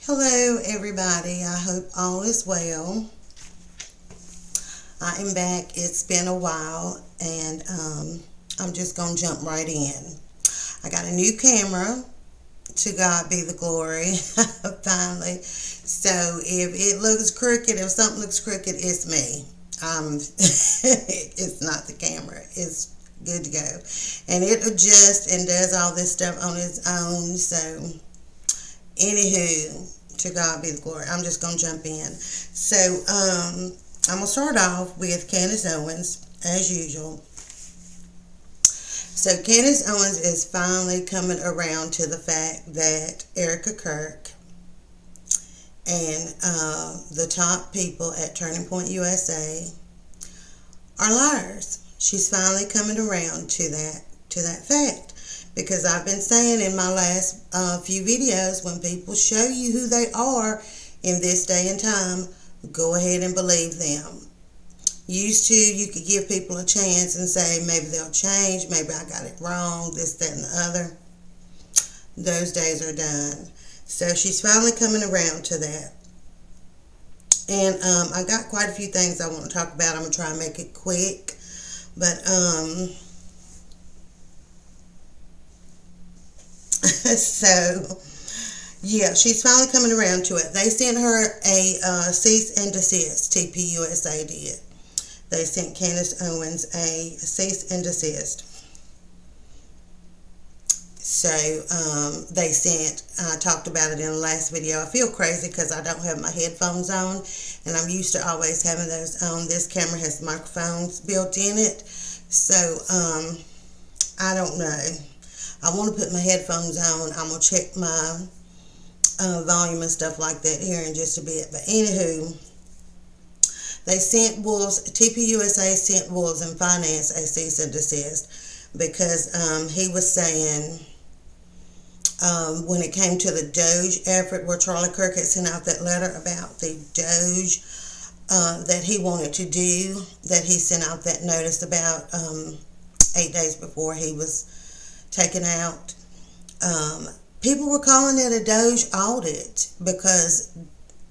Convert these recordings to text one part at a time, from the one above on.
Hello, everybody. I hope all is well. I am back. It's been a while, and I'm just going to jump right in. I got a new camera. To God be the glory. Finally. So if it looks crooked, if something looks crooked, it's me. It's not the camera. It's good to go. And it adjusts and does all this stuff on its own. So anywho, to God be the glory. I'm just going to jump in. So, I'm going to start off with Candace Owens, as usual. So, Candace Owens is finally coming around to the fact that Erica Kirk and the top people at Turning Point USA are liars. She's finally coming around to that fact. Because I've been saying in my last few videos, when people show you who they are in this day and time, go ahead and believe them. Used to, you could give people a chance and say, maybe they'll change, maybe I got it wrong, this, that, and the other. Those days are done. So she's finally coming around to that. And I got quite a few things I want to talk about. I'm going to try and make it quick. But, so, yeah, she's finally coming around to it. They sent her a cease and desist. TPUSA did. They sent Candace Owens a cease and desist. So, they sent, I talked about it in the last video. I feel crazy because I don't have my headphones on, and I'm used to always having those on. This camera has microphones built in it. So, I don't know. I want to put my headphones on. I'm going to check my volume and stuff like that here in just a bit. But anywho, they sent Wolves, TPUSA sent Wolves and Finance a cease and desist because he was saying when it came to the Doge effort where Charlie Kirk had sent out that letter about the Doge that he wanted to do, that he sent out that notice about 8 days before he was taken out. People were calling it a Doge audit because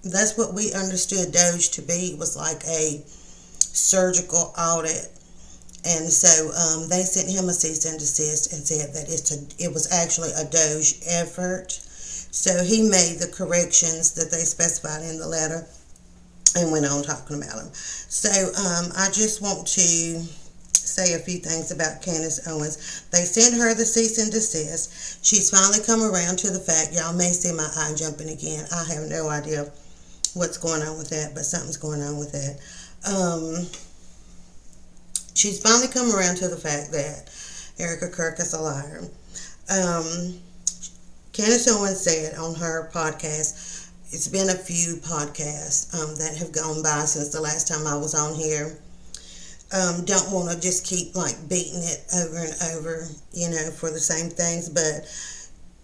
that's what we understood Doge to be. It was like a surgical audit. And so they sent him a cease and desist and said that it was actually a Doge effort. So he made the corrections that they specified in the letter and went on talking about them. So I just want to say a few things about Candace Owens. They sent her the cease and desist. She's finally come around to the fact, y'all may see my eye jumping again. I have no idea what's going on with that, but something's going on with that. She's finally come around to the fact that Erica Kirk is a liar. Candace Owens said on her podcast, it's been a few podcasts that have gone by since the last time I was on here. Don't want to just keep like beating it over and over, for the same things, but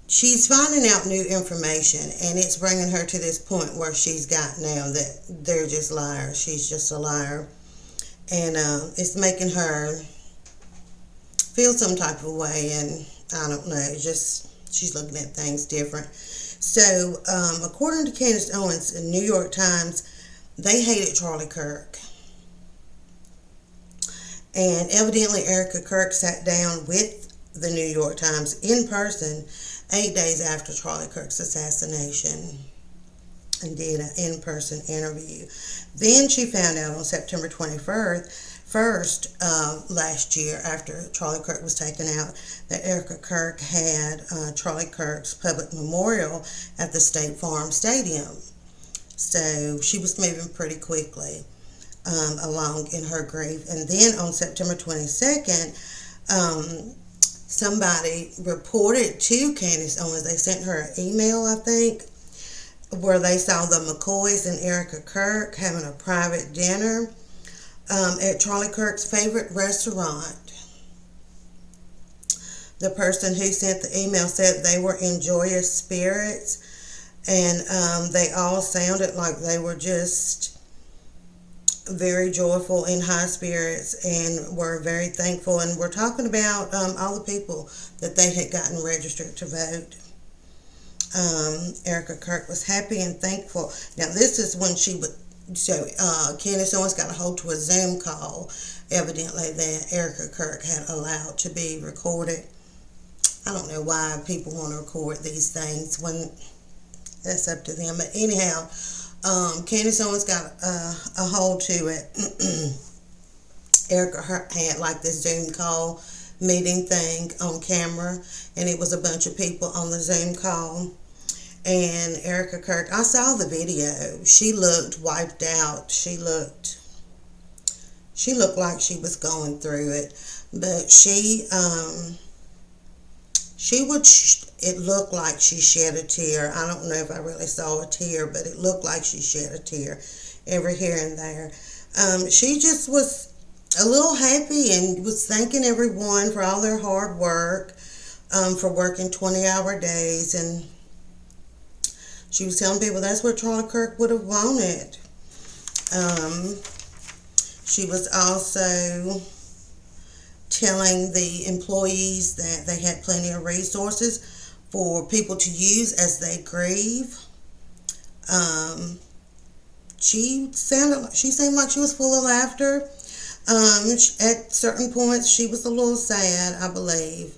she's finding out new information, and it's bringing her to this point where she's got now that they're just liars. She's just a liar, and it's making her feel some type of way, and I don't know, just she's looking at things different. So, according to Candace Owens in New York Times, they hated Charlie Kirk. And evidently Erica Kirk sat down with the New York Times in person 8 days after Charlie Kirk's assassination and did an in-person interview. Then she found out on September 21st last year, after Charlie Kirk was taken out, that Erica Kirk had Charlie Kirk's public memorial at the State Farm Stadium. So she was moving pretty quickly along in her grief. And then on September 22nd, somebody reported to Candace Owens, they sent her an email, I think, where they saw the McCoys and Erica Kirk having a private dinner at Charlie Kirk's favorite restaurant. The person who sent the email said they were in joyous spirits, and they all sounded like they were just very joyful, in high spirits, and were very thankful, and we're talking about all the people that they had gotten registered to vote. Erica Kirk was happy and thankful. Now, this is when she would, so Candace Owens got a hold to a Zoom call, evidently, that Erica Kirk had allowed to be recorded. I don't know why people want to record these things when that's up to them. But anyhow, Candace Owens got a hold to it. Erica had like this Zoom call meeting thing on camera, and it was a bunch of people on the Zoom call. And Erica Kirk, I saw the video. She looked wiped out. She looked like she was going through it. But it looked like she shed a tear. I don't know if I really saw a tear, but it looked like she shed a tear every here and there. She just was a little happy and was thanking everyone for all their hard work, for working 20-hour days, and she was telling people that's what Charlie Kirk would have wanted. She was also telling the employees that they had plenty of resources for people to use as they grieve. She seemed like she was full of laughter. At certain points, she was a little sad, I believe.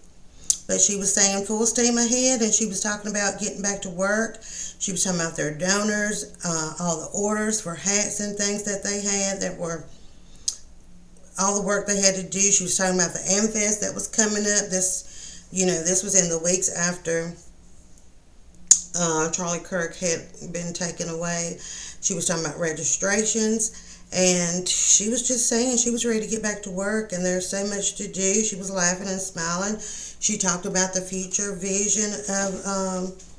But she was saying full steam ahead, and she was talking about getting back to work. She was talking about their donors, all the orders for hats and things that they had that were all the work they had to do. She was talking about the AmFest that was coming up. This was in the weeks after Charlie Kirk had been taken away. She was talking about registrations. And she was just saying she was ready to get back to work, and there's so much to do. She was laughing and smiling. She talked about the future vision of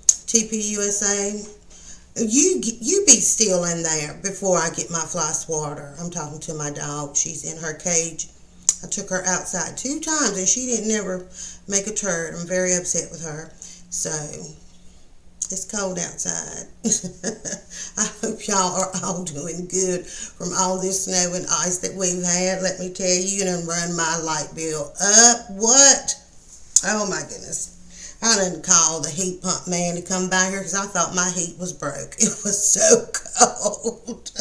TPUSA. You be still in there before I get my fly swatter. I'm talking to my dog. She's in her cage. I took her outside 2 times, and she didn't never make a turd. I'm very upset with her. So it's cold outside. I hope y'all are all doing good from all this snow and ice that we've had. Let me tell you, you done run my light bill up. What? Oh my goodness. I done called the heat pump man to come by here because I thought my heat was broke. It was so cold.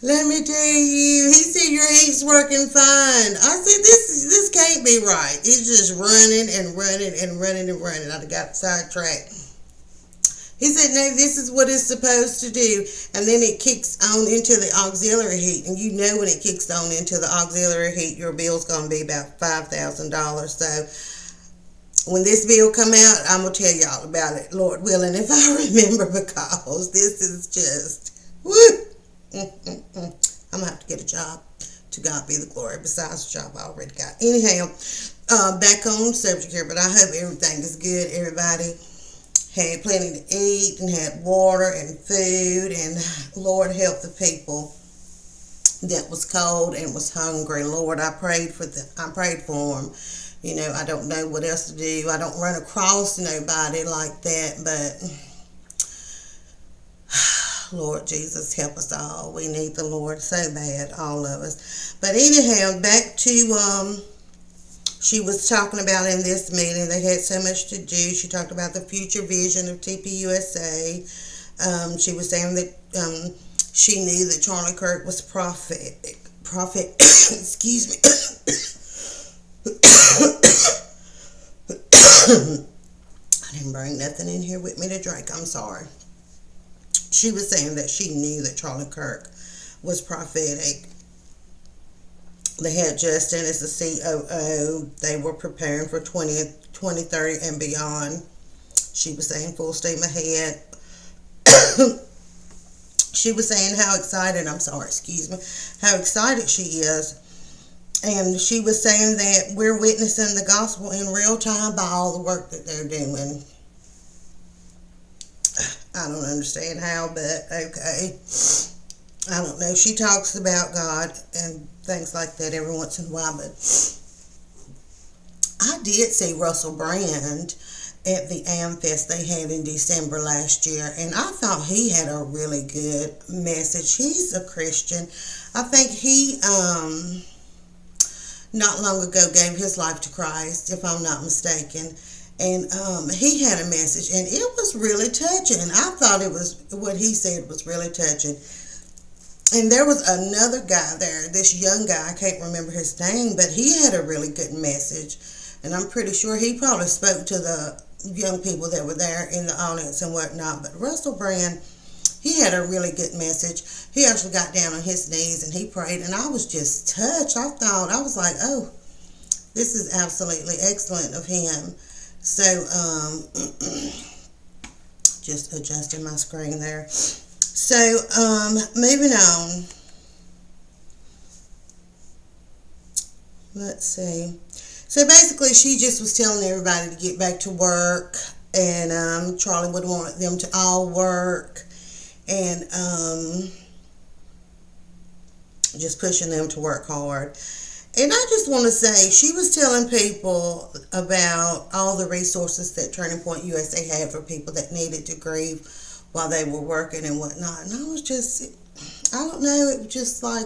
Let me tell you, he said your heat's working fine. I said, this can't be right. It's just running and running and running and running. I got sidetracked. He said, no, this is what it's supposed to do. And then it kicks on into the auxiliary heat. And you know when it kicks on into the auxiliary heat, your bill's going to be about $5,000. So when this bill come out, I'm going to tell y'all about it, Lord willing, if I remember, because this is just, woo. I'm going to have to get a job. To God be the glory, besides the job I already got. Anyhow, back on subject here, but I hope everything is good. Everybody had plenty to eat and had water and food, and Lord help the people that was cold and was hungry. Lord, I prayed for them. You know, I don't know what else to do. I don't run across nobody like that, but Lord Jesus, help us all. We need the Lord so bad, all of us. But anyhow, back to, she was talking about in this meeting, they had so much to do. She talked about the future vision of TPUSA. She was saying that she knew that Charlie Kirk was prophet, excuse me. I didn't bring nothing in here with me to drink. I'm sorry. She was saying that she knew that Charlie Kirk was prophetic. They had Justin as the COO. They were preparing for 2030 and beyond. She was saying full steam ahead. She was saying how excited she is. And she was saying that we're witnessing the gospel in real time by all the work that they're doing. I don't understand how, but okay. I don't know. She talks about God and things like that every once in a while, but I did see Russell Brand at the AmFest they had in December last year, and I thought he had a really good message. He's a Christian. I think he not long ago gave his life to Christ, if I'm not mistaken. And he had a message, and it was really touching. I thought it was what he said was really touching. And there was another guy there, this young guy, I can't remember his name, but he had a really good message. And I'm pretty sure he probably spoke to the young people that were there in the audience and whatnot. But Russell Brand, he had a really good message. He actually got down on his knees and he prayed, and I was just touched. I was like, oh, this is absolutely excellent of him. So, just adjusting my screen there. So, moving on. Let's see. So basically, she just was telling everybody to get back to work, and Charlie would want them to all work, and just pushing them to work hard. And I just want to say, she was telling people about all the resources that Turning Point USA had for people that needed to grieve while they were working and whatnot. And I was just, I don't know, it was just like,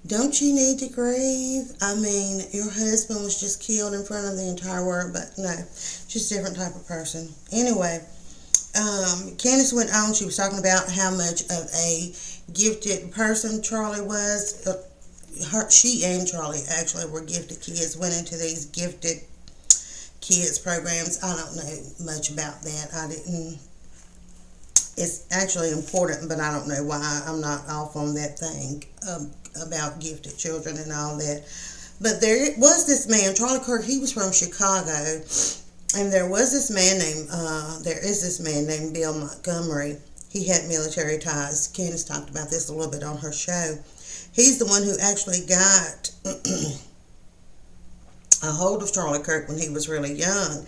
don't you need to grieve? I mean, your husband was just killed in front of the entire world, but no, just a different type of person. Anyway, Candace went on, she was talking about how much of a gifted person Charlie was. She and Charlie actually were gifted kids, went into these gifted kids programs. I don't know much about that. I didn't. It's actually important, but I don't know why. I'm not off on that thing about gifted children and all that. But there was this man, Charlie Kirk. He was from Chicago, and there is this man named Bill Montgomery. He had military ties. Candace talked about this a little bit on her show. He's the one who actually got a hold of Charlie Kirk when he was really young,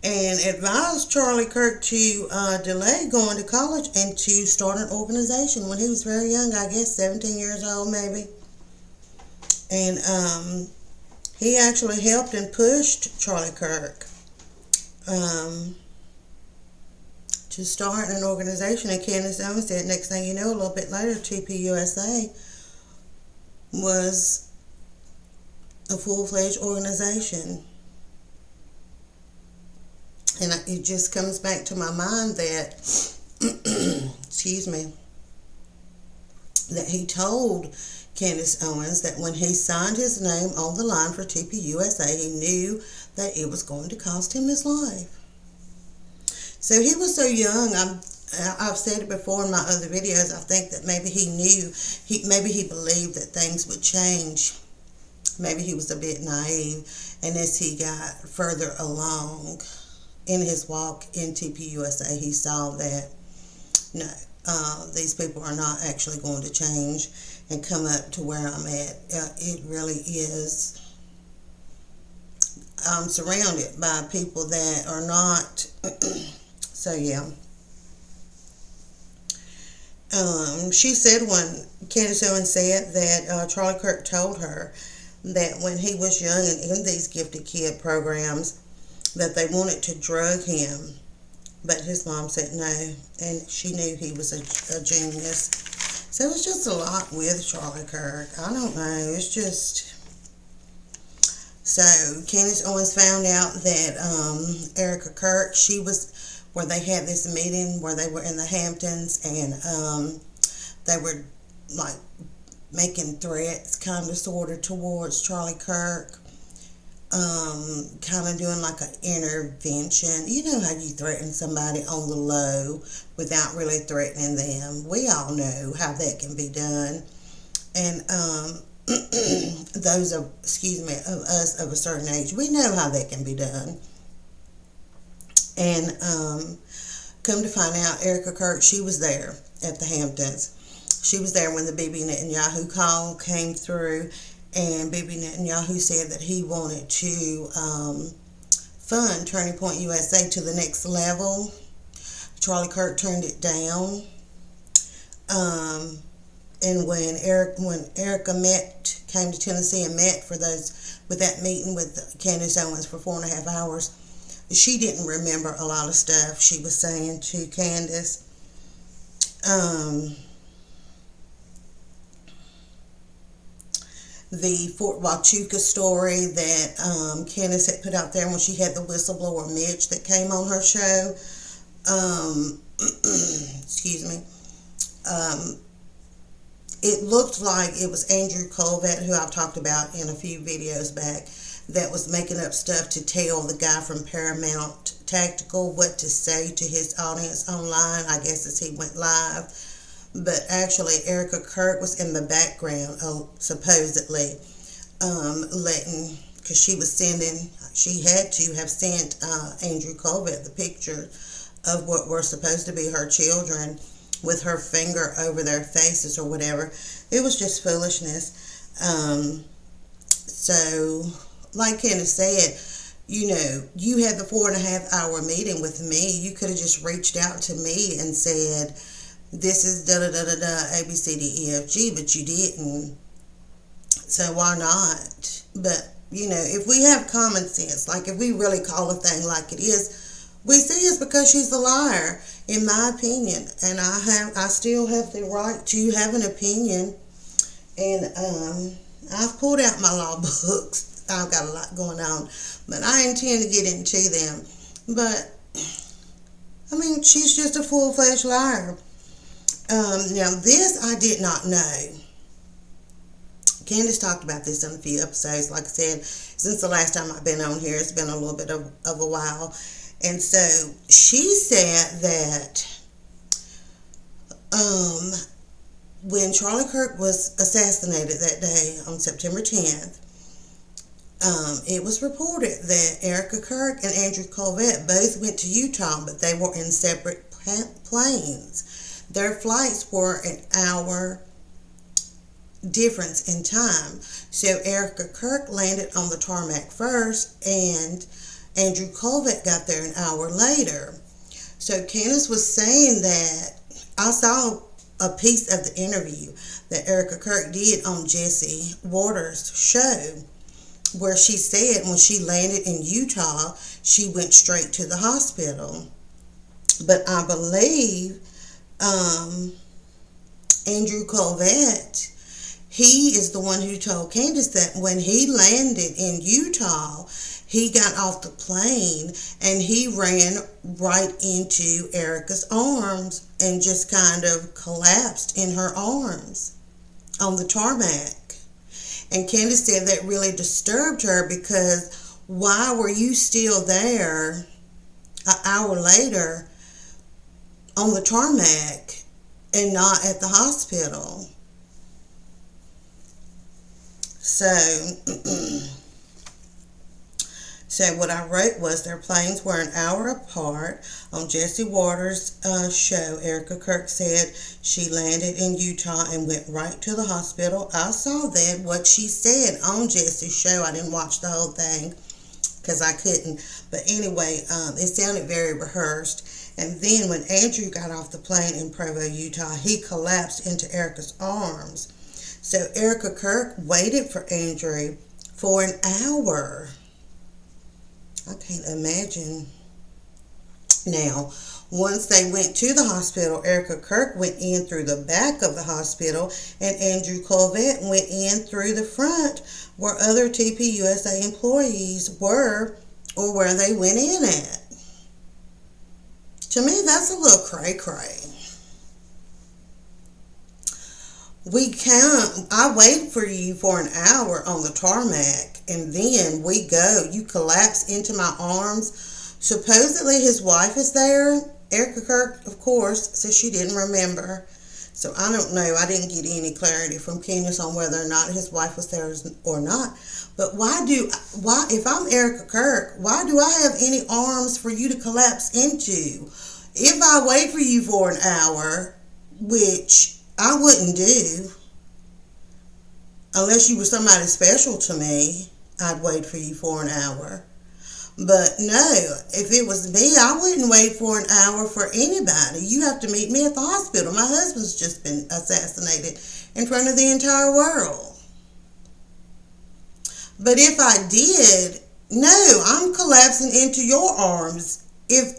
and advised Charlie Kirk to delay going to college and to start an organization when he was very young, I guess 17 years old maybe. And he actually helped and pushed Charlie Kirk to start an organization. And Candace Owens said, next thing you know, a little bit later, TPUSA was a full-fledged organization. And it just comes back to my mind that, excuse me, that he told Candace Owens that when he signed his name on the line for TPUSA, he knew that it was going to cost him his life. So he was so young. I've said it before in my other videos. I think that maybe he knew, maybe he believed that things would change. Maybe he was a bit naive. And as he got further along in his walk in TPUSA, he saw that, no, these people are not actually going to change and come up to where I'm at. It really is. I'm surrounded by people that are not. So, yeah. She said when Candace Owens said that Charlie Kirk told her that when he was young and in these gifted kid programs that they wanted to drug him, but his mom said no, and she knew he was a genius. So it's just a lot with Charlie Kirk. I don't know. It's just. So Candace Owens found out that Erica Kirk, she was where they had this meeting where they were in the Hamptons, and they were like making threats, kind of sort of towards Charlie Kirk, kind of doing like an intervention. You know how you threaten somebody on the low without really threatening them. We all know how that can be done. And those of us of a certain age, we know how that can be done. And come to find out, Erica Kirk, she was there at the Hamptons. She was there when the Bibi Netanyahu call came through, and Bibi Netanyahu said that he wanted to fund Turning Point USA to the next level. Charlie Kirk turned it down. And when Erica came to Tennessee and met with that meeting with Candace Owens for 4.5 hours, she didn't remember a lot of stuff she was saying to Candace. the Fort Huachuca story that Candace had put out there when she had the whistleblower Mitch that came on her show. Excuse me. It looked like it was Andrew Colvett, who I've talked about in a few videos back, that was making up stuff to tell the guy from Paramount Tactical what to say to his audience online, I guess as he went live. But actually, Erica Kirk was in the background, supposedly, letting, because she had to have sent Andrew Colvett the picture of what were supposed to be her children with her finger over their faces or whatever. It was just foolishness. So, like Candace said, you know, you had the 4.5-hour meeting with me. You could have just reached out to me and said, this is da-da-da-da-da, A, B, C, D, E, F, G, but you didn't. So why not? But, you know, if we have common sense, like if we really call a thing like it is, we see it's because she's a liar, in my opinion. And I still have the right to have an opinion. And I've pulled out my law books. I've got a lot going on, but I intend to get into them. But, I mean, she's just a full-fledged liar. Now, this I did not know. Candace talked about this in a few episodes. Like I said, since the last time I've been on here, it's been a little bit of a while. And so she said that when Charlie Kirk was assassinated that day on September 10th, it was reported that Erica Kirk and Andrew Colvett both went to Utah, but they were in separate planes. Their flights were an hour difference in time. So Erica Kirk landed on the tarmac first, and Andrew Colvett got there an hour later. So Candace was saying that I saw a piece of the interview that Erica Kirk did on Jesse Waters' show, where she said when she landed in Utah, she went straight to the hospital. But I believe Andrew Colvett, he is the one who told Candace that when he landed in Utah, he got off the plane and he ran right into Erica's arms and just kind of collapsed in her arms on the tarmac. And Candace said that really disturbed her, because why were you still there an hour later on the tarmac and not at the hospital? So what I wrote was their planes were an hour apart. On Jesse Waters' show, Erica Kirk said she landed in Utah and went right to the hospital. I saw that, what she said on Jesse's show. I didn't watch the whole thing because I couldn't. But anyway, it sounded very rehearsed. And then when Andrew got off the plane in Provo, Utah, he collapsed into Erica's arms. So Erica Kirk waited for Andrew for an hour. I can't imagine. Now, once they went to the hospital, Erica Kirk went in through the back of the hospital, and Andrew Colvett went in through the front where other TPUSA employees were, or where they went in at. To me, that's a little cray-cray. I wait for you for an hour on the tarmac, and then we go. You collapse into my arms. Supposedly his wife is there. Erica Kirk, of course, says she didn't remember. So I don't know. I didn't get any clarity from Candace on whether or not his wife was there or not. But why, if I'm Erica Kirk, why do I have any arms for you to collapse into? If I wait for you for an hour, which I wouldn't do, unless you were somebody special to me, I'd wait for you for an hour. But no, if it was me, I wouldn't wait for an hour for anybody. You have to meet me at the hospital. My husband's just been assassinated in front of the entire world. But if I did, no, I'm collapsing into your arms. If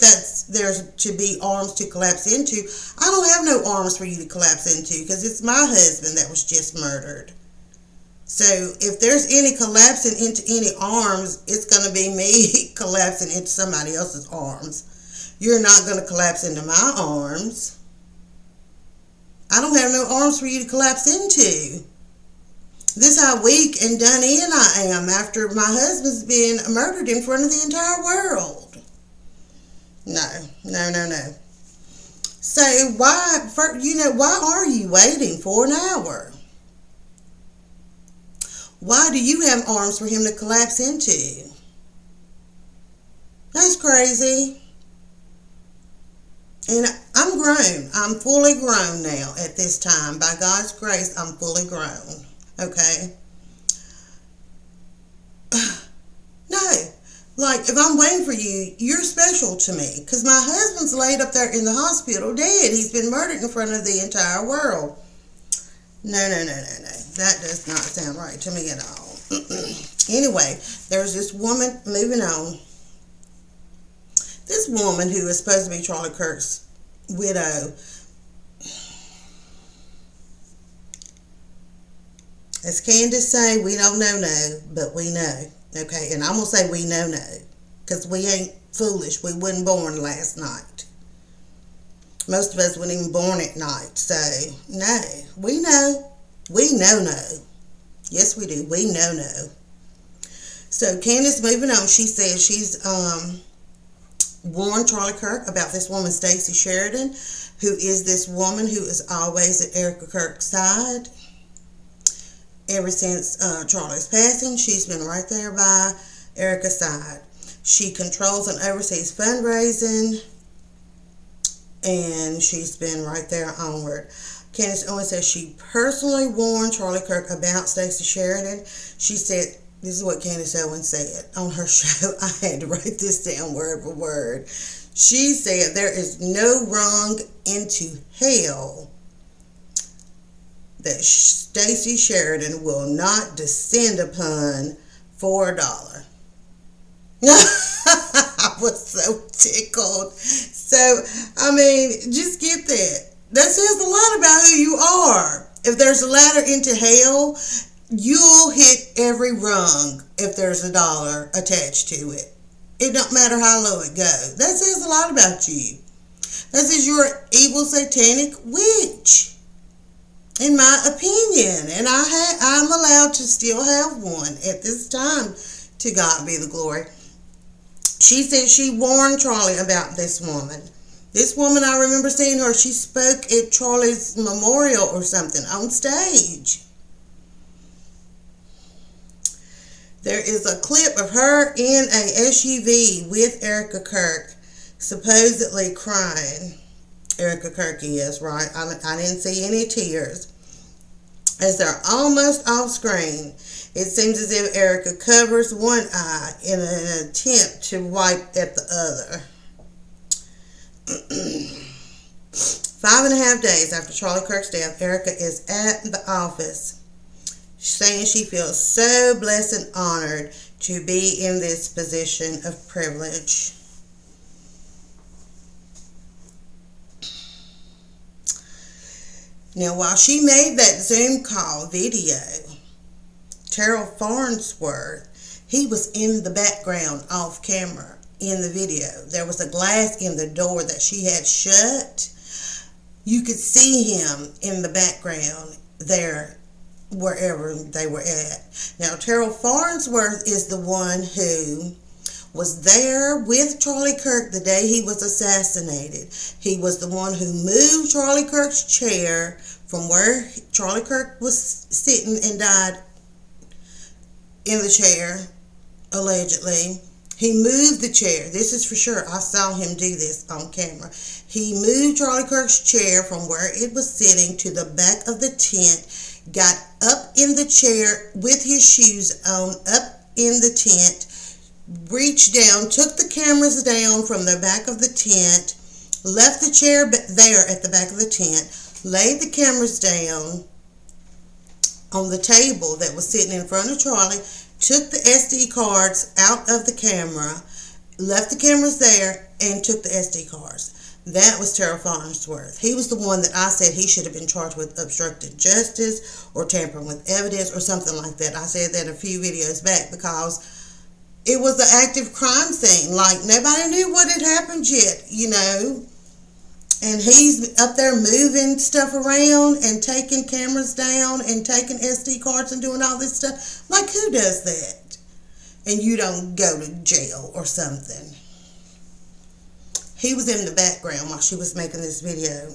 there's to be arms to collapse into, I don't have no arms for you to collapse into, because it's my husband that was just murdered. So if there's any collapsing into any arms, it's going to be me collapsing into somebody else's arms. You're not going to collapse into my arms. I don't have no arms for you to collapse into. This is how weak and done in I am after my husband's been murdered in front of the entire world. No. So why are you waiting for an hour? Why do you have arms for him to collapse into? That's crazy. And I'm grown. I'm fully grown now at this time. By God's grace, I'm fully grown. Okay? No. Like, if I'm waiting for you, you're special to me. Because my husband's laid up there in the hospital dead. He's been murdered in front of the entire world. No. That does not sound right to me at all. Anyway, there's this woman, moving on. This woman who is supposed to be Charlie Kirk's widow. As Candace say, we don't know, but we know. Okay, and I'm going to say we know, because we ain't foolish. We wasn't born last night. Most of us weren't even born at night. So, no, we know. We know. Yes, we do. We know. So, Candace, moving on, she says she's warned Charlie Kirk about this woman, Stacey Sheridan, who is this woman who is always at Erica Kirk's side. Ever since Charlie's passing, she's been right there by Erica's side. She controls and oversees fundraising, and she's been right there onward. Candace Owens says she personally warned Charlie Kirk about Stacey Sheridan. She said, this is what Candace Owens said on her show. I had to write this down word for word. She said, there is no wrong into hell that Stacey Sheridan will not descend upon for $1. I was so tickled. So, I mean, just get that. That says a lot about who you are. If there's a ladder into hell, you'll hit every rung if there's $1 attached to it. It don't matter how low it goes. That says a lot about you. That says you're an evil satanic witch, in my opinion. And I'm allowed to still have one at this time. To God be the glory. She said she warned Charlie about this woman. This woman, I remember seeing her. She spoke at Charlie's memorial or something on stage. There is a clip of her in a SUV with Erica Kirk, supposedly crying. Erica Kirk is, right? I didn't see any tears. As they're almost off screen, it seems as if Erica covers one eye in an attempt to wipe at the other. 5.5 days after Charlie Kirk's death, Erica is at the office saying she feels so blessed and honored to be in this position of privilege. Now, while she made that Zoom call video, Terrell Farnsworth, he was in the background off camera in the video. There was a glass in the door that she had shut. You could see him in the background there, wherever they were at. Now, Terrell Farnsworth is the one who was there with Charlie Kirk the day he was assassinated. He was the one who moved Charlie Kirk's chair from where Charlie Kirk was sitting and died in the chair, allegedly. He moved the chair. This is for sure. I saw him do this on camera. He moved Charlie Kirk's chair from where it was sitting to the back of the tent, got up in the chair with his shoes on, up in the tent, reached down, took the cameras down from the back of the tent, left the chair there at the back of the tent, laid the cameras down on the table that was sitting in front of Charlie, took the SD cards out of the camera, left the cameras there, and took the SD cards. That was Terrell Farnsworth. He was the one that I said he should have been charged with obstructing justice or tampering with evidence or something like that. I said that a few videos back because it was an active crime scene. Like, nobody knew what had happened yet, you know. And he's up there moving stuff around and taking cameras down and taking SD cards and doing all this stuff. Like, who does that? And you don't go to jail or something. He was in the background while she was making this video.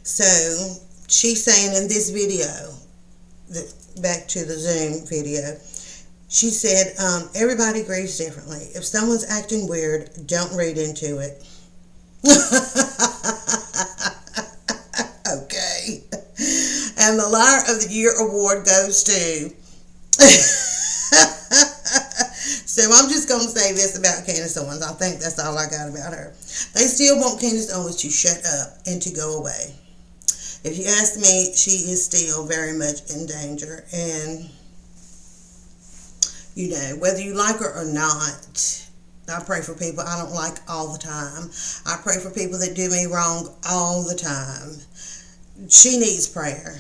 So, she's saying in this video, back to the Zoom video, she said, everybody grieves differently. If someone's acting weird, don't read into it. Okay. And the Liar of the Year award goes to... So I'm just going to say this about Candace Owens. I think that's all I got about her. They still want Candace Owens to shut up and to go away. If you ask me, she is still very much in danger. And, you know, whether you like her or not, I pray for people I don't like all the time. I pray for people that do me wrong all the time. She needs prayer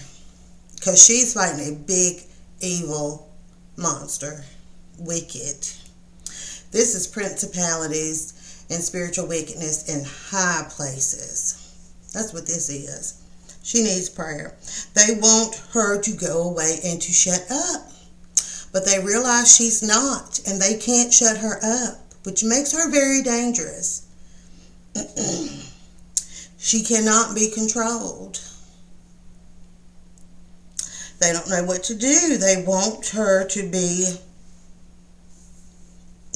because she's fighting a big, evil monster. Wicked. This is principalities and spiritual wickedness in high places. That's what this is. She needs prayer. They want her to go away and to shut up. But they realize she's not, and they can't shut her up, which makes her very dangerous. She cannot be controlled. They don't know what to do. They want her to be...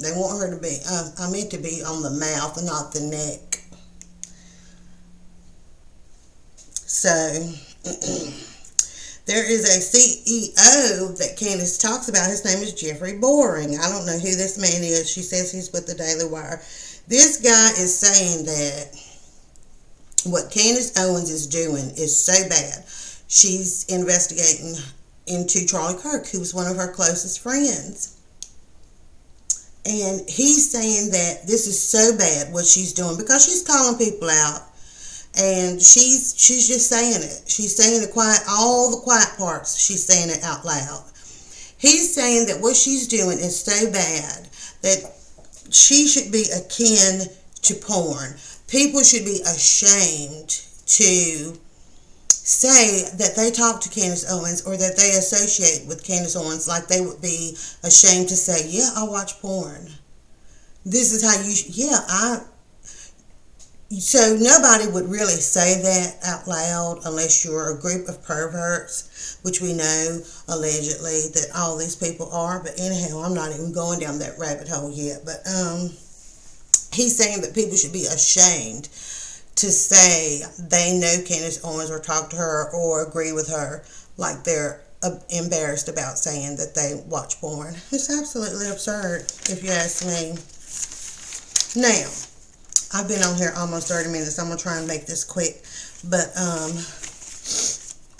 They want her to be, I meant to be on the mouth and not the neck. So, there is a CEO that Candace talks about. His name is Jeffrey Boring. I don't know who this man is. She says he's with the Daily Wire. This guy is saying that what Candace Owens is doing is so bad. She's investigating into Charlie Kirk, who was one of her closest friends. And he's saying that this is so bad what she's doing because she's calling people out, and she's just saying it. She's saying all the quiet parts. She's saying it out loud. He's saying that what she's doing is so bad that she should be akin to porn. People should be ashamed to say that they talk to Candace Owens or that they associate with Candace Owens, like they would be ashamed to say, yeah, I watch porn. This is how you, so nobody would really say that out loud unless you're a group of perverts, which we know allegedly that all these people are. But anyhow, I'm not even going down that rabbit hole yet. But he's saying that people should be ashamed to say they know Candace Owens or talk to her or agree with her, like they're embarrassed about saying that they watch porn. It's absolutely absurd, if you ask me. Now, I've been on here almost 30 minutes. I'm going to try and make this quick, but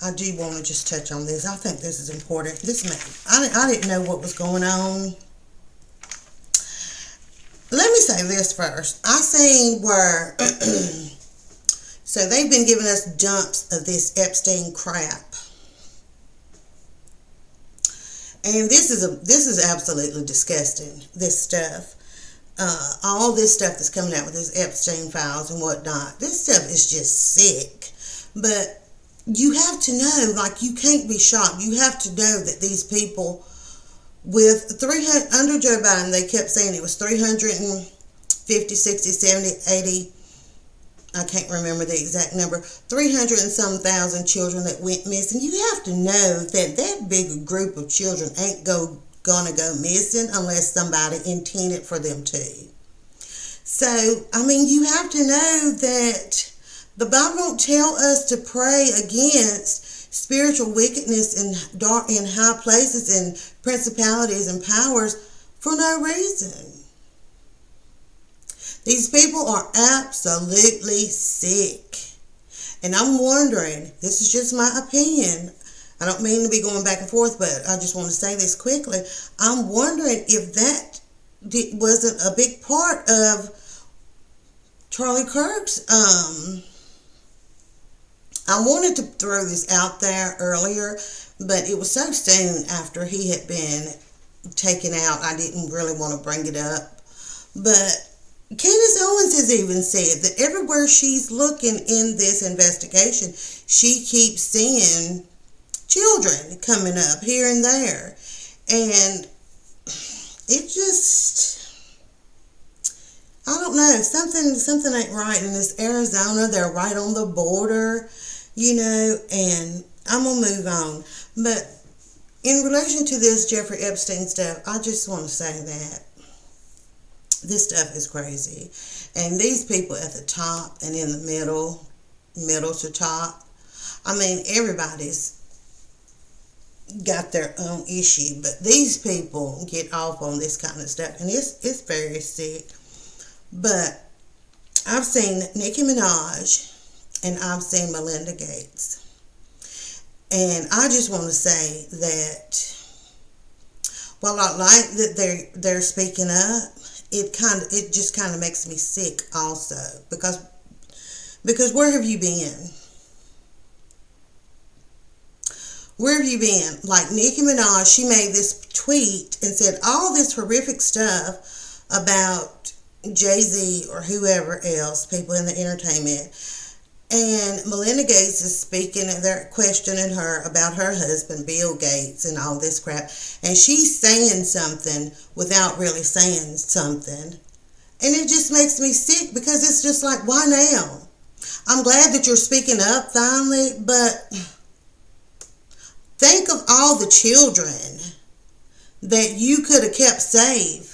I do want to just touch on this. I think this is important. This man, I didn't know what was going on. Let me say this first. I seen where... So they've been giving us dumps of this Epstein crap. And this is absolutely disgusting, this stuff. All this stuff that's coming out with these Epstein files and whatnot. This stuff is just sick. But you have to know, like, you can't be shocked. You have to know that these people with 300, under Joe Biden, they kept saying it was 350, 60, 70, 80, I can't remember the exact number, 300 and some thousand children that went missing. You have to know that that big group of children ain't gonna go missing unless somebody intended for them to. So, I mean, you have to know that the Bible don't tell us to pray against spiritual wickedness in high places and principalities and powers for no reason. These people are absolutely sick. And I'm wondering, this is just my opinion. I don't mean to be going back and forth, but I just want to say this quickly. I'm wondering if that wasn't a big part of Charlie Kirk's, I wanted to throw this out there earlier, but it was so soon after he had been taken out, I didn't really want to bring it up. But Candace Owens has even said that everywhere she's looking in this investigation, she keeps seeing children coming up here and there. And it just, I don't know, something ain't right. And it's Arizona, they're right on the border, and I'm going to move on. But in relation to this Jeffrey Epstein stuff, I just want to say that this stuff is crazy. And these people at the top and in the middle to top, I mean, everybody's got their own issue, but these people get off on this kind of stuff, and it's very sick. But I've seen Nicki Minaj and I've seen Melinda Gates, and I just want to say that while I like that they're speaking up, it just kind of makes me sick also, because where have you been? Where have you been? Like Nicki Minaj, she made this tweet and said all this horrific stuff about Jay-Z or whoever else, people in the entertainment. And Melinda Gates is speaking, and they're questioning her about her husband, Bill Gates, and all this crap. And she's saying something without really saying something. And it just makes me sick, because it's just like, why now? I'm glad that you're speaking up finally, but think of all the children that you could have kept safe,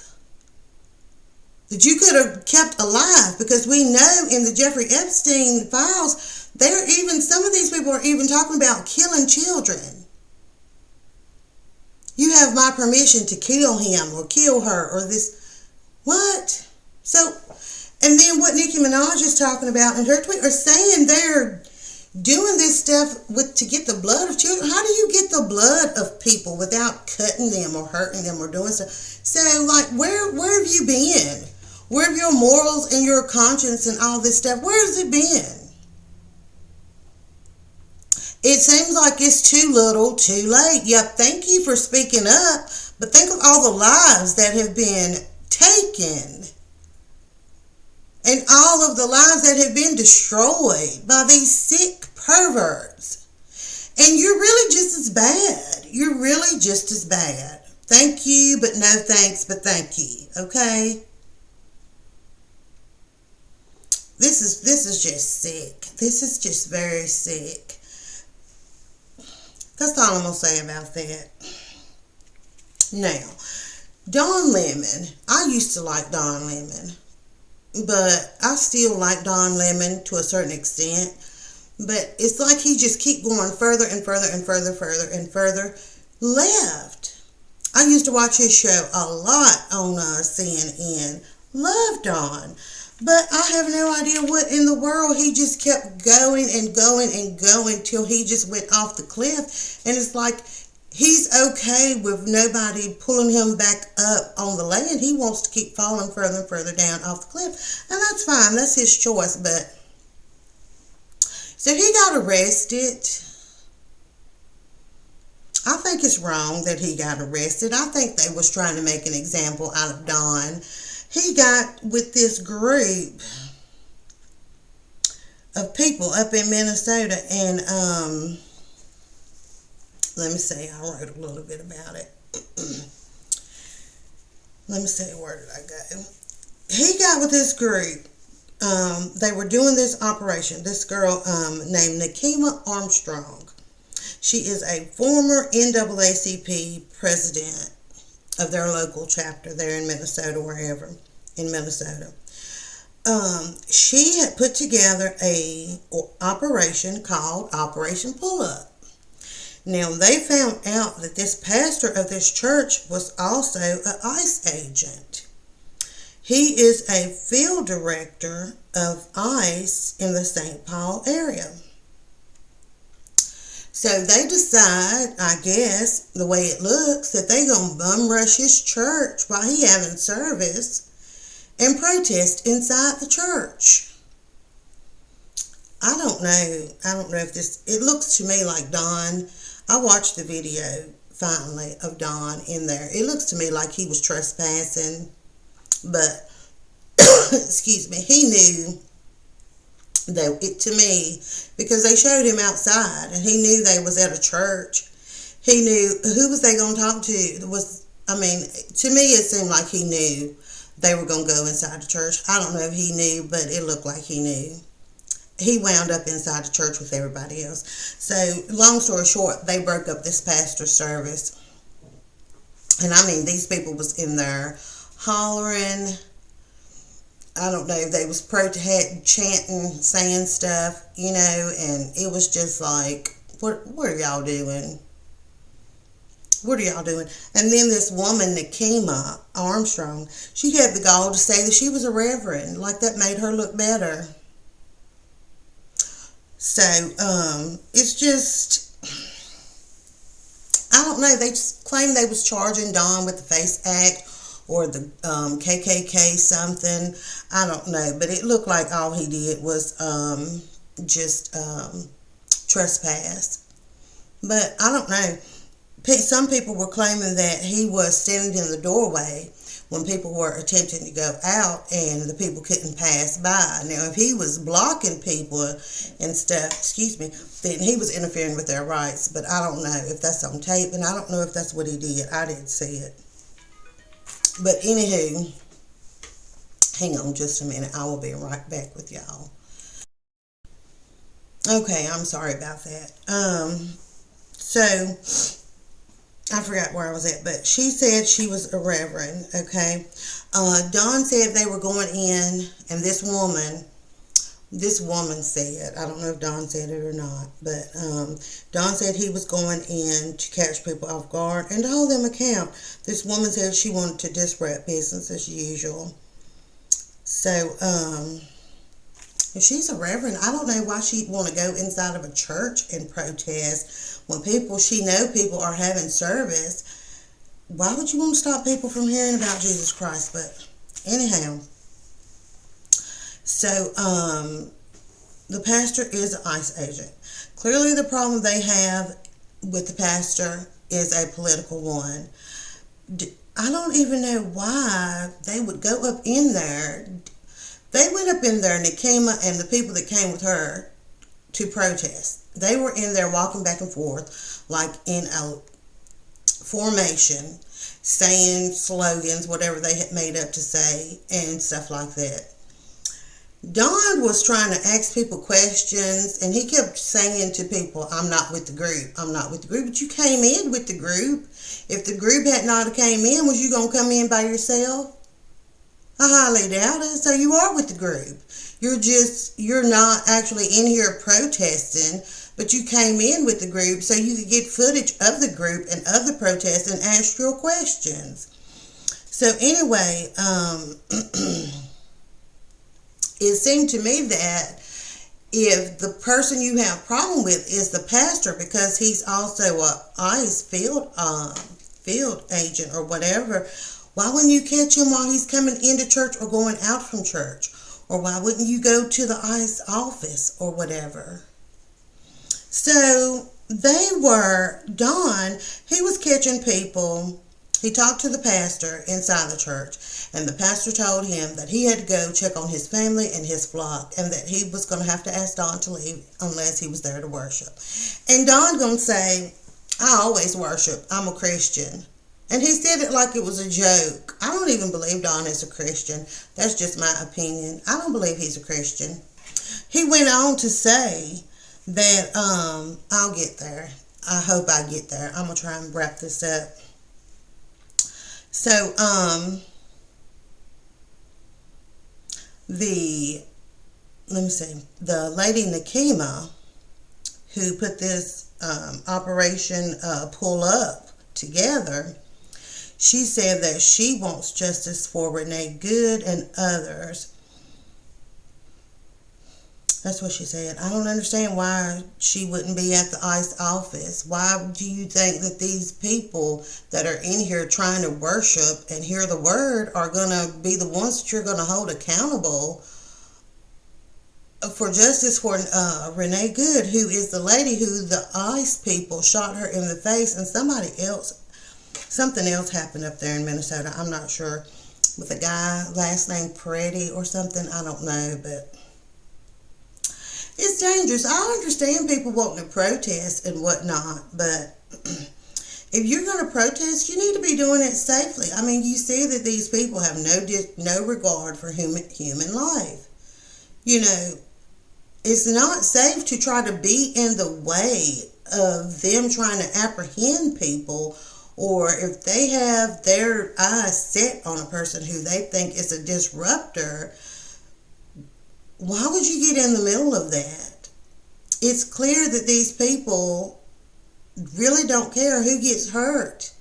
that you could have kept alive, because we know in the Jeffrey Epstein files, some of these people are even talking about killing children. You have my permission to kill him or kill her or this. What? So, and then what Nicki Minaj is talking about in her tweet are saying they're doing this stuff to get the blood of children. How do you get the blood of people without cutting them or hurting them or doing stuff? So, like, where have you been? Where have your morals and your conscience and all this stuff, where has it been? It seems like it's too little, too late. Yeah, thank you for speaking up, but think of all the lives that have been taken and all of the lives that have been destroyed by these sick perverts. And you're really just as bad. You're really just as bad. Thank you, but no thanks, but thank you. Okay? This is just sick. This is just very sick. That's all I'm going to say about that. Now, Don Lemon. I used to like Don Lemon, but I still like Don Lemon to a certain extent. But it's like he just keep going further and further and further left. I used to watch his show a lot on CNN. Loved Don. But I have no idea what in the world. He just kept going and going and going till he just went off the cliff. And it's like he's okay with nobody pulling him back up on the land. He wants to keep falling further and further down off the cliff. And that's fine. That's his choice. But so he got arrested. I think it's wrong that he got arrested. I think they was trying to make an example out of Don. He got with this group of people up in Minnesota, and let me see, I wrote a little bit about it. Let me see, where did I go? He got with this group. They were doing this operation. This girl named Nakima Armstrong. She is a former NAACP president of their local chapter there in Minnesota, wherever, in Minnesota. She had put together a operation called Operation Pull Up. Now, they found out that this pastor of this church was also an ICE agent. He is a field director of ICE in the St. Paul area. So they decide, I guess, the way it looks, that they gonna bum rush his church while he having service and protest inside the church. I don't know. I don't know if this, it looks to me like Don, I watched the video finally of Don in there. It looks to me like he was trespassing, but, excuse me, he knew that to me, because they showed him outside and he knew they was at a church. He knew, who was they going to talk to? To me it seemed like he knew they were going to go inside the church. I don't know if he knew, but it looked like he knew. He wound up inside the church with everybody else. So, long story short, they broke up this pastor's service. And these people was in there hollering. I don't know if they was chanting, saying stuff, and it was just like, what are y'all doing? What are y'all doing? And then this woman, Nakima Armstrong, she had the gall to say that she was a reverend. Like that made her look better. So, it's just, I don't know. They just claimed they was charging Don with the FACE Act or the KKK something. I don't know. But it looked like all he did was just trespass. But I don't know. Some people were claiming that he was standing in the doorway when people were attempting to go out and the people couldn't pass by. Now, if he was blocking people and stuff, then he was interfering with their rights. But I don't know if that's on tape, and I don't know if that's what he did. I didn't see it. But anywho, hang on just a minute. I will be right back with y'all. Okay, I'm sorry about that. So I forgot where I was at, but she said she was a reverend, okay? Dawn said they were going in, and this woman said, I don't know if Dawn said it or not, but Dawn said he was going in to catch people off guard and to hold them account. This woman said she wanted to disrupt business as usual. So, if she's a reverend, I don't know why she'd want to go inside of a church and protest when she know people are having service. Why would you want to stop people from hearing about Jesus Christ? But anyhow, so the pastor is an ICE agent. Clearly the problem they have with the pastor is a political one. I don't even know why they would go up in there. They went up in there, Nakima and the people that came with her, to protest. They were in there walking back and forth like in a formation, saying slogans, whatever they had made up to say, and stuff like that. Don was trying to ask people questions, and he kept saying to people, I'm not with the group. I'm not with the group. But you came in with the group. If the group had not came in, was you going to come in by yourself? I highly doubt it. So you are with the group. You're not actually in here protesting, but you came in with the group so you could get footage of the group and of the protest and ask your questions. So anyway, it seemed to me that if the person you have a problem with is the pastor, because he's also a ICE field agent or whatever, why wouldn't you catch him while he's coming into church or going out from church? Or why wouldn't you go to the ICE office or whatever? So Don, he was catching people. He talked to the pastor inside the church, and the pastor told him that he had to go check on his family and his flock, and that he was going to have to ask Don to leave unless he was there to worship. And Don going to say, I always worship. I'm a Christian. And he said it like it was a joke. I don't even believe Don is a Christian. That's just my opinion. I don't believe he's a Christian. He went on to say that, I'll get there. I hope I get there. I'm going to try and wrap this up. So, the lady Nakima, who put this Operation Pull Up together, she said that she wants justice for Renee Good and others. That's what she said. I don't understand why she wouldn't be at the ICE office. Why do you think that these people that are in here trying to worship and hear the word are going to be the ones that you're going to hold accountable for justice for Renee Good, who is the lady who the ICE people shot her in the face, and something else happened up there in Minnesota. I'm not sure. With a guy, last name Peretti or something. I don't know, but it's dangerous. I understand people wanting to protest and whatnot, but if you're going to protest, you need to be doing it safely. I mean, you see that these people have no regard for human life. You know, it's not safe to try to be in the way of them trying to apprehend people, or if they have their eyes set on a person who they think is a disruptor. Why would you get in the middle of that? It's clear that these people really don't care who gets hurt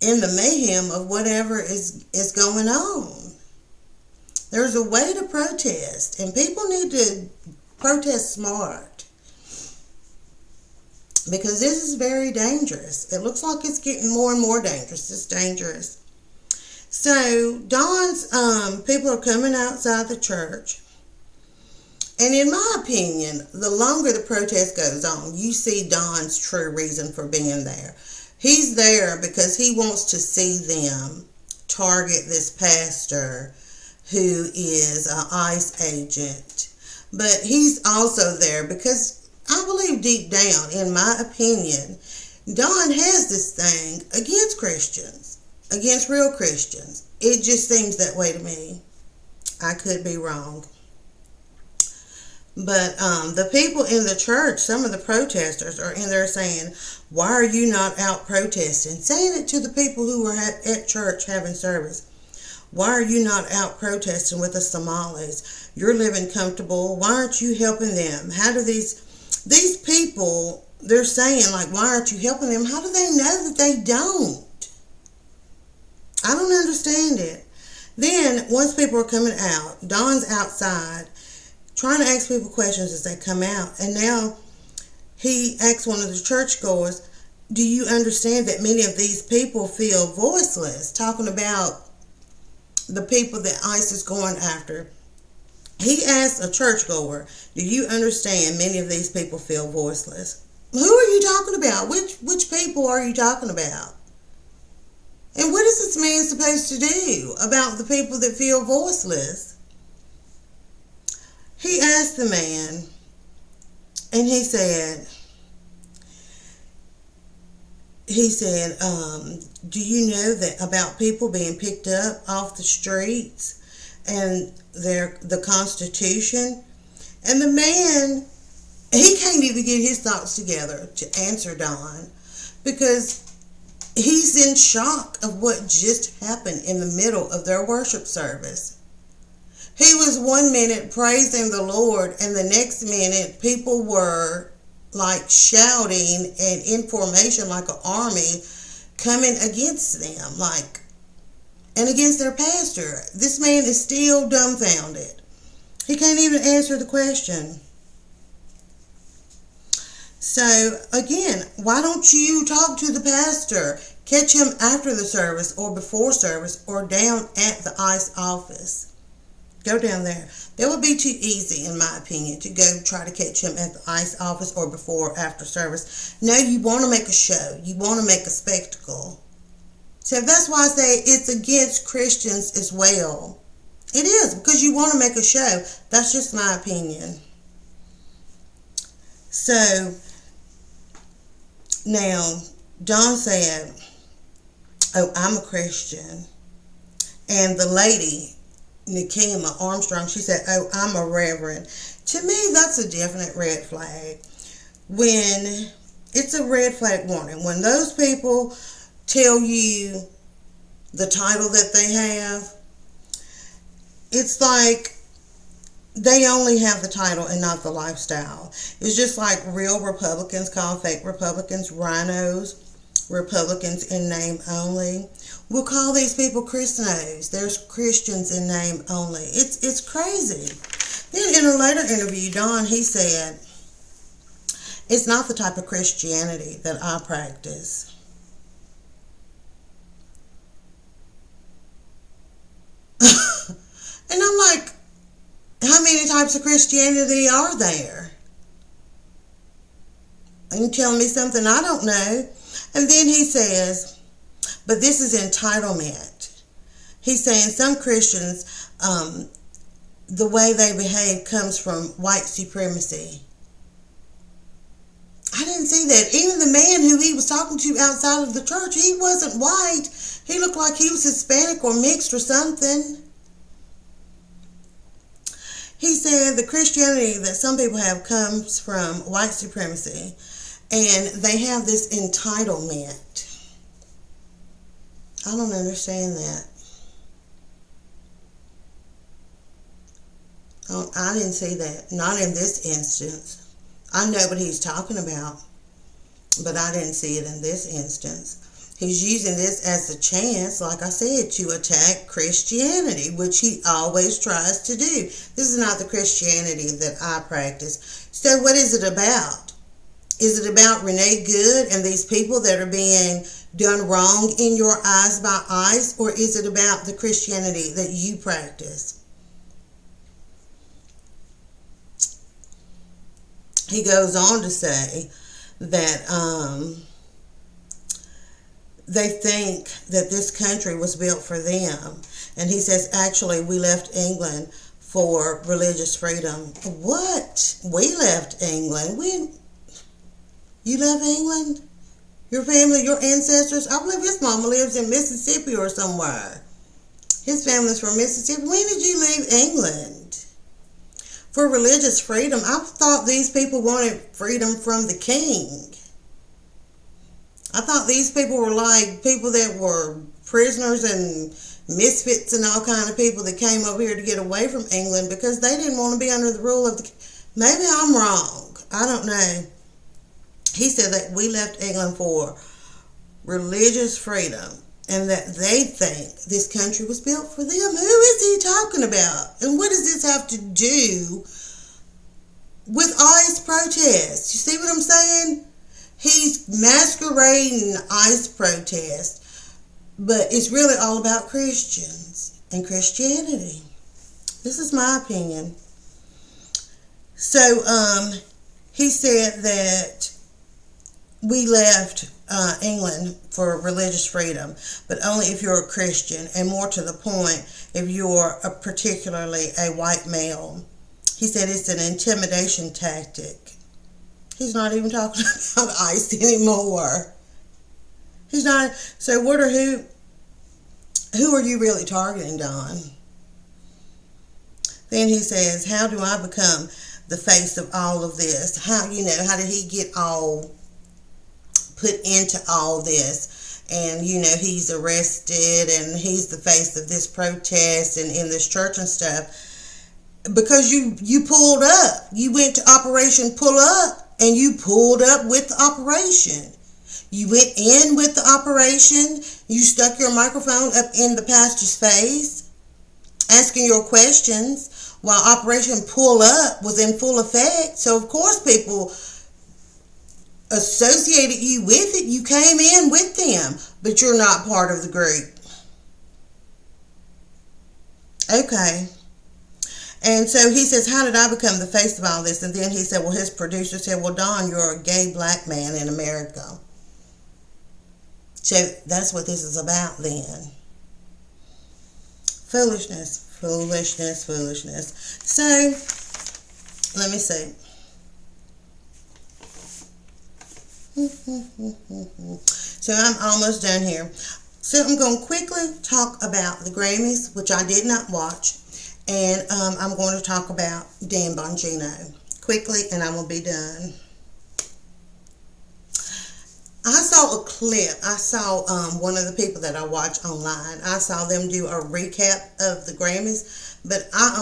in the mayhem of whatever is going on. There's a way to protest, and people need to protest smart, because this is very dangerous. It looks like it's getting more and more dangerous. It's dangerous. So Dawn's people are coming outside the church. And in my opinion, the longer the protest goes on, you see Don's true reason for being there. He's there because he wants to see them target this pastor who is an ICE agent. But he's also there because I believe deep down, in my opinion, Don has this thing against Christians, against real Christians. It just seems that way to me. I could be wrong. But the people in the church, some of the protesters are in there saying, why are you not out protesting? Saying it to the people who were at church having service. Why are you not out protesting with the Somalis? You're living comfortable. Why aren't you helping them? How do these people, they're saying, like, why aren't you helping them? How do they know that they don't? I don't understand it. Then, once people are coming out, Don's outside trying to ask people questions as they come out. And now he asks one of the churchgoers, do you understand that many of these people feel voiceless? Talking about the people that ICE is going after. He asked a churchgoer, do you understand many of these people feel voiceless? Who are you talking about? Which people are you talking about? And what is this man supposed to do about the people that feel voiceless? He asked the man, and he said, do you know that about people being picked up off the streets and the Constitution? And the man, he can't even get his thoughts together to answer Don, because he's in shock of what just happened in the middle of their worship service. He was 1 minute praising the Lord, and the next minute people were like shouting and in formation like an army coming against them, and against their pastor. This man is still dumbfounded. He can't even answer the question. So again, why don't you talk to the pastor? Catch him after the service or before service or down at the ICE office. Go down there. That would be too easy, in my opinion, to go try to catch him at the ICE office or before or after service. No, you want to make a show. You want to make a spectacle. So that's why I say it's against Christians as well. It is, because you want to make a show. That's just my opinion. So, now, Don said, oh, I'm a Christian. And the lady, Nikema Armstrong, she said, oh, I'm a reverend. To me, that's a definite red flag. When it's a red flag warning, when those people tell you the title that they have, it's like they only have the title and not the lifestyle. It's just like real Republicans call fake Republicans rhinos. Republicans in name only. We'll call these people Christianos. There's Christians in name only. It's crazy. Then in a later interview, Don, he said, it's not the type of Christianity that I practice. And I'm like, how many types of Christianity are there? Are you telling me something I don't know? And then he says, but this is entitlement. He's saying some Christians, the way they behave comes from white supremacy. I didn't see that. Even the man who he was talking to outside of the church, he wasn't white. He looked like he was Hispanic or mixed or something. He said the Christianity that some people have comes from white supremacy, and they have this entitlement. I don't understand that. I didn't see that. Not in this instance. I know what he's talking about, but I didn't see it in this instance. He's using this as a chance, like I said, to attack Christianity, which he always tries to do. This is not the Christianity that I practice. So what is it about? Is it about Renee Good and these people that are being done wrong in your eyes by ICE, or is it about the Christianity that you practice? He goes on to say that they think that this country was built for them. And he says, actually, we left England for religious freedom. What? We left England? You left England? Your family, your ancestors? I believe his mama lives in Mississippi or somewhere. His family's from Mississippi. When did you leave England? For religious freedom? I thought these people wanted freedom from the king. I thought these people were like people that were prisoners and misfits and all kind of people that came over here to get away from England because they didn't want to be under the rule of the... Maybe I'm wrong. I don't know. He said that we left England for religious freedom and that they think this country was built for them. Who is he talking about? And what does this have to do with ICE protests? You see what I'm saying? He's masquerading ICE protest, but it's really all about Christians and Christianity. This is my opinion. So, he said that we left England for religious freedom, but only if you're a Christian, and more to the point, if you're particularly a white male. He said it's an intimidation tactic. He's not even talking about ICE anymore. He's not. So who are you really targeting, Don? Then he says, how do I become the face of all of this? How did he get all put into all this? And, he's arrested and he's the face of this protest and in this church and stuff. Because you pulled up. You went to Operation Pull Up. And you pulled up with the operation. You went in with the operation. You stuck your microphone up in the pastor's face, asking your questions while Operation Pull Up was in full effect. So, of course, people associated you with it. You came in with them, but you're not part of the group. Okay. And so he says, how did I become the face of all this? And then he said, well, his producer said, well, Don, you're a gay black man in America. So that's what this is about then. Foolishness, foolishness, foolishness. So, let me see. So I'm almost done here. So I'm going to quickly talk about the Grammys, which I did not watch. And I'm going to talk about Dan Bongino quickly, and I'm going to be done. I saw a clip. I saw one of the people that I watch online. I saw them do a recap of the Grammys, but I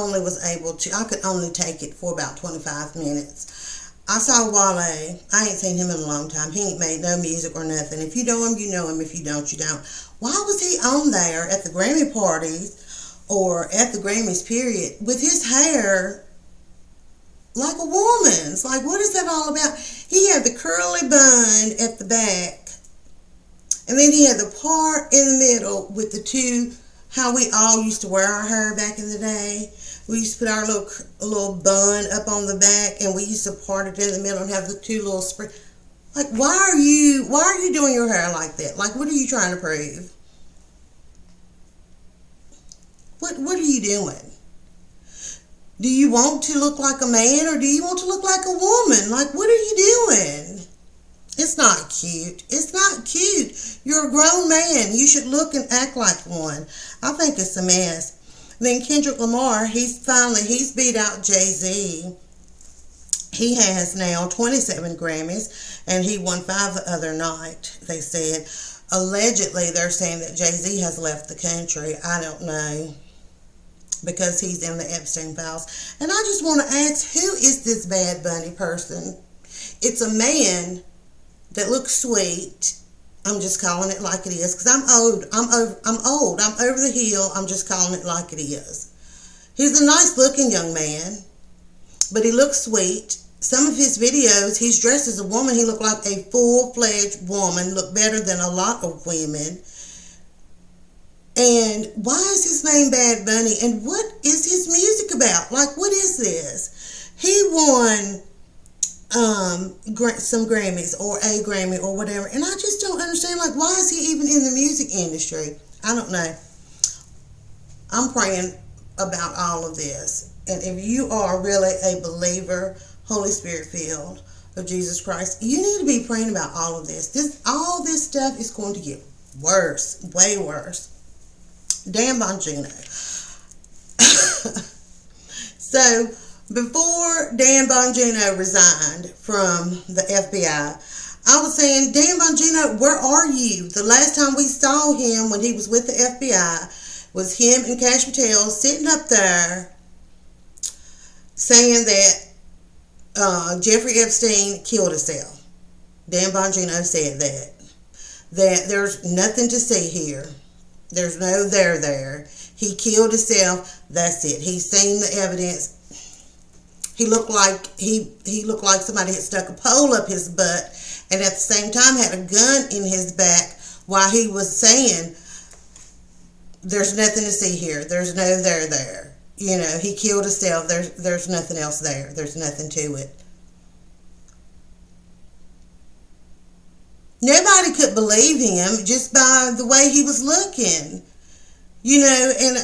could only take it for about 25 minutes. I saw Wale. I ain't seen him in a long time. He ain't made no music or nothing. If you know him, you know him. If you don't, you don't. Why was he on there at the Grammy parties or at the Grammys, period, with his hair like a woman's. Like, what is that all about? He had the curly bun at the back, and then he had the part in the middle with the two, how we all used to wear our hair back in the day. We used to put our little bun up on the back, and we used to part it in the middle and have the two little Like, why are you doing your hair like that? Like, what are you trying to prove? What are you doing? Do you want to look like a man, or do you want to look like a woman? Like, what are you doing? It's not cute. It's not cute. You're a grown man. You should look and act like one. I think it's a mess. Then Kendrick Lamar, he's beat out Jay-Z. He has now 27 Grammys, and he won 5 the other night, they said. Allegedly, they're saying that Jay-Z has left the country. I don't know, because he's in the Epstein files. And I just want to ask, who is this Bad Bunny person? It's a man that looks sweet. I'm just calling it like it is, because I'm old. I'm over the hill. I'm just calling it like it is. He's a nice looking young man, but he looks sweet. Some of his videos, he's dressed as a woman. He looked like a full-fledged woman, looked better than a lot of women. And why is his name Bad Bunny? And what is his music about? Like, what is this? He won some Grammys, or a Grammy, or whatever. And I just don't understand, like, why is he even in the music industry? I don't know. I'm praying about all of this. And if you are really a believer, Holy Spirit filled of Jesus Christ, you need to be praying about all of this. All this stuff is going to get worse, way worse. Dan Bongino. So, before Dan Bongino resigned from the FBI, I was saying, Dan Bongino, where are you? The last time we saw him when he was with the FBI was him and Cash Patel sitting up there saying that Jeffrey Epstein killed himself. Dan Bongino said that there's nothing to see here. There's no there. He killed himself. That's it. He's seen the evidence. He looked like somebody had stuck a pole up his butt, and at the same time had a gun in his back while he was saying, there's nothing to see here. There's no there. You know, he killed himself. There's nothing else there. There's nothing to it. Nobody could believe him just by the way he was looking. You know, and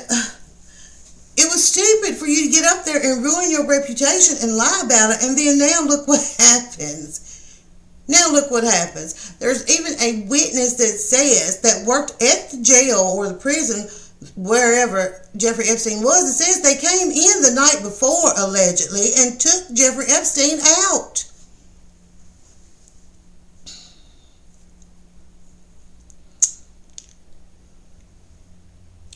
it was stupid for you to get up there and ruin your reputation and lie about it, and then now look what happens. Now look what happens. There's even a witness that says, that worked at the jail or the prison, wherever Jeffrey Epstein was, it says they came in the night before, allegedly, and took Jeffrey Epstein out.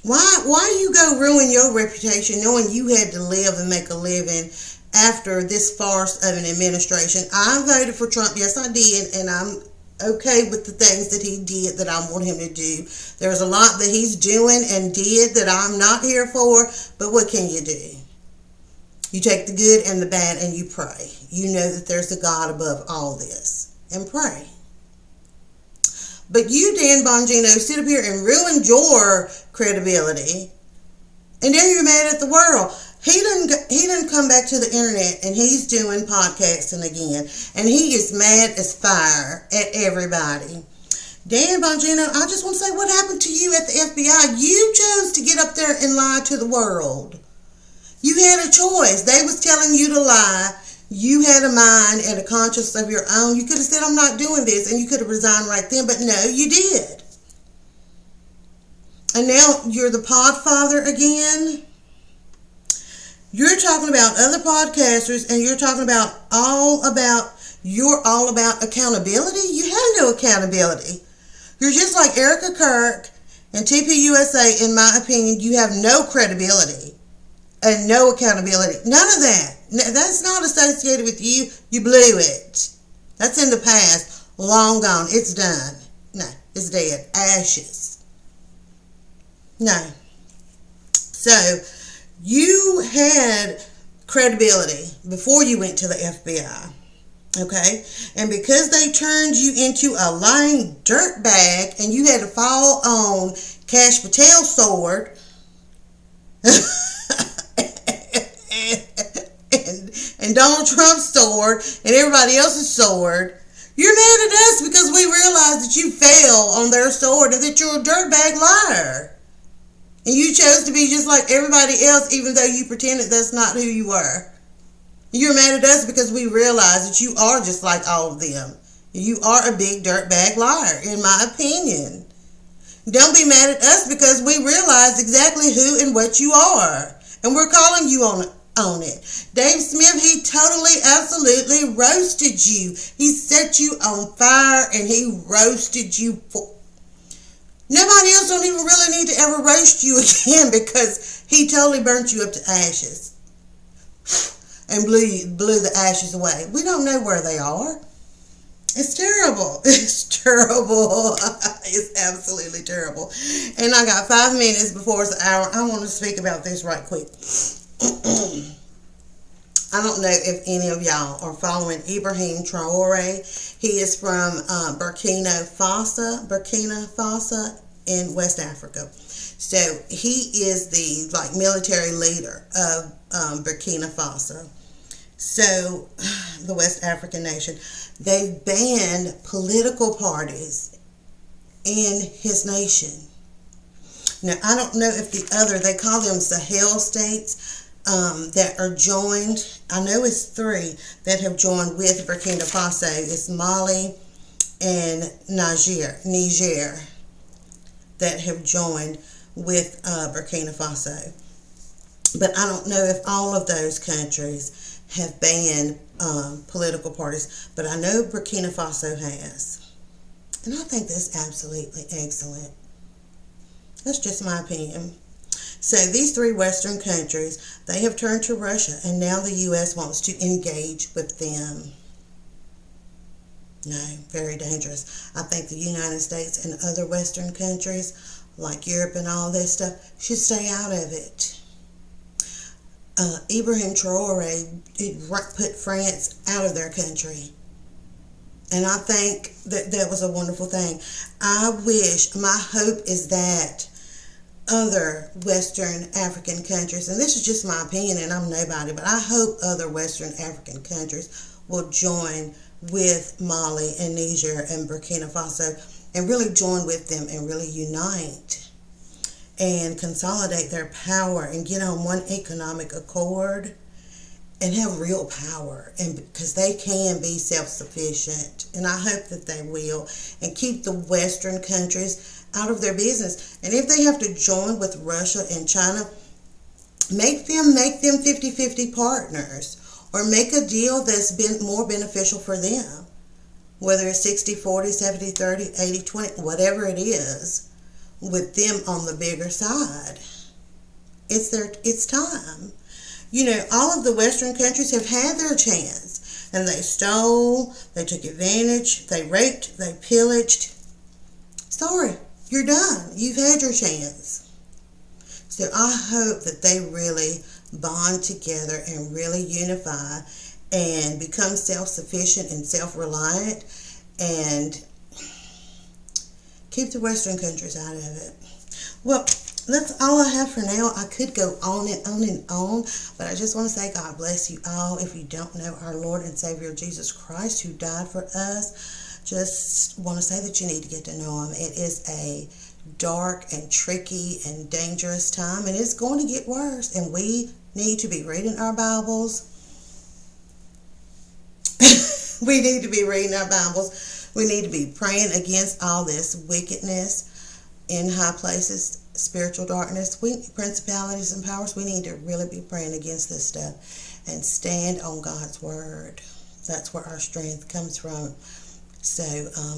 Why you go ruin your reputation knowing you had to live and make a living after this farce of an administration? I voted for Trump. Yes, I did. And I'm okay with the things that he did that I want him to do. There's a lot that he's doing and did that I'm not here for. But what can you do? You take the good and the bad and you pray. You know that there's a God above all this. And pray. But you, Dan Bongino, sit up here and ruined your credibility, and now you're mad at the world. He didn't come back to the internet, and he's doing podcasting again, and he is mad as fire at everybody. Dan Bongino, I just want to say, what happened to you at the FBI? You chose to get up there and lie to the world. You had a choice. They was telling you to lie. You had a mind and a conscience of your own. You could have said, I'm not doing this, and you could have resigned right then, but no, you did. And now you're the podfather again. You're talking about other podcasters, and you're talking about you're all about accountability. You have no accountability. You're just like Erica Kirk and TPUSA, in my opinion. You have no credibility and no accountability. None of that. That's not associated with you. You blew it. That's in the past. Long gone. It's done. No, it's dead. Ashes. No. So, you had credibility before you went to the FBI. Okay? And because they turned you into a lying dirtbag and you had to fall on Cash Patel's sword and Donald Trump's sword and everybody else's sword, you're mad at us because we realized that you fell on their sword and that you're a dirtbag liar. And you chose to be just like everybody else even though you pretended that's not who you were. You're mad at us because we realize that you are just like all of them. You are a big dirtbag liar, in my opinion. Don't be mad at us because we realize exactly who and what you are. And we're calling you on it. Dave Smith, he totally, absolutely roasted you. He set you on fire and he roasted you. Nobody else don't even really need to ever roast you again because he totally burnt you up to ashes. And blew the ashes away. We don't know where they are. It's terrible. It's terrible. It's absolutely terrible. And I got 5 minutes before it's an hour. I want to speak about this right quick. I don't know if any of y'all are following Ibrahim Traore. He is from Burkina Faso in West Africa. So he is the military leader of Burkina Faso. So the West African nation, they've banned political parties in his nation. Now, I don't know if they call them Sahel states that are joined. I know it's 3 that have joined with Burkina Faso. It's Mali and Niger that have joined with Burkina Faso. But I don't know if all of those countries have banned political parties, but I know Burkina Faso has. And I think that's absolutely excellent. That's just my opinion. So these 3 Western countries, they have turned to Russia, and now the U.S. wants to engage with them. No, very dangerous. I think the United States and other Western countries, like Europe and all this stuff, should stay out of it. Ibrahim Traore put France out of their country. And I think that was a wonderful thing. My hope is that other Western African countries, and this is just my opinion and I'm nobody, but I hope other Western African countries will join with Mali and Niger and Burkina Faso and really join with them and really unite and consolidate their power and get on one economic accord and have real power, and because they can be self-sufficient, and I hope that they will, and keep the Western countries out of their business. And if they have to join with Russia and China, make them 50-50 partners, or make a deal that's been more beneficial for them, whether it's 60-40, 70-30, 80-20, whatever it is, with them on the bigger side. It's time. You know, all of the Western countries have had their chance, and they stole, they took advantage, they raped, they pillaged. Sorry, you're done. You've had your chance. So I hope that they really bond together and really unify and become self-sufficient and self-reliant and keep the Western countries out of it. Well, that's all I have for now. I could go on and on and on, but I just want to say God bless you all. If you don't know our Lord and Savior Jesus Christ who died for us, just want to say that you need to get to know Him. It is a dark and tricky and dangerous time, and it's going to get worse, and we need to be reading our Bibles. We need to be reading our Bibles. We need to be praying against all this wickedness in high places, spiritual darkness, principalities and powers. We need to really be praying against this stuff and stand on God's word. That's where our strength comes from. So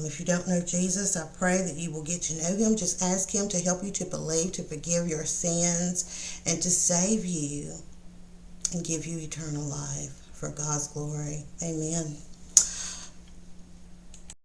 if you don't know Jesus, I pray that you will get to know Him. Just ask Him to help you to believe, to forgive your sins, and to save you and give you eternal life for God's glory. Amen.